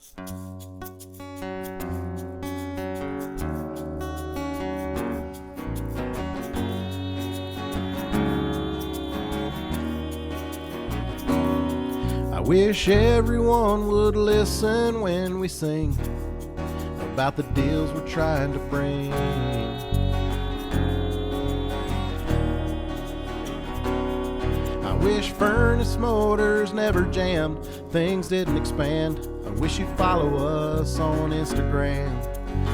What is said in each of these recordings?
I wish everyone would listen when we sing about the deals we're trying to bring. I wish furnace motors never jammed, things didn't expand. I wish you'd follow us on Instagram.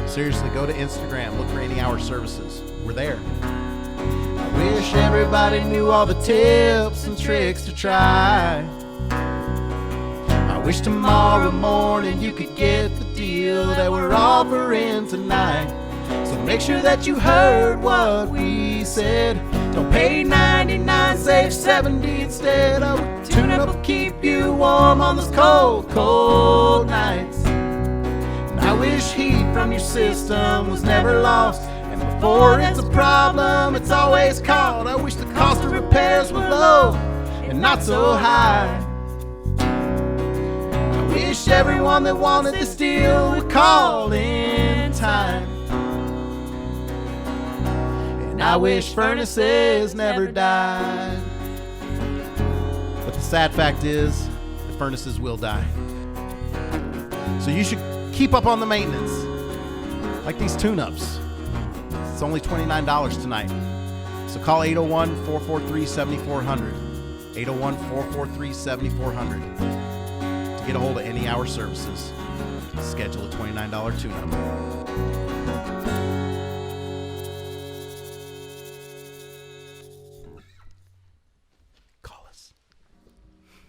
Seriously, go to Instagram, look for Any Hour Services. We're there. I wish everybody knew all the tips and tricks to try. I wish tomorrow morning you could get the deal that we're offering tonight. So make sure that you heard what we said. Don't pay 99, save 70 instead. Oh, tune-up will keep you warm on those cold, cold nights. And I wish heat from your system was never lost, and before it's a problem, it's always called. I wish the cost of repairs were low and not so high. I wish everyone that wanted this deal would call in time. And I wish furnaces never died. But the sad fact is, the furnaces will die. So you should keep up on the maintenance, like these tune-ups. It's only $29 tonight. So call 801-443-7400. 801-443-7400 to get a hold of Any Hour Services. Schedule a $29 tune-up.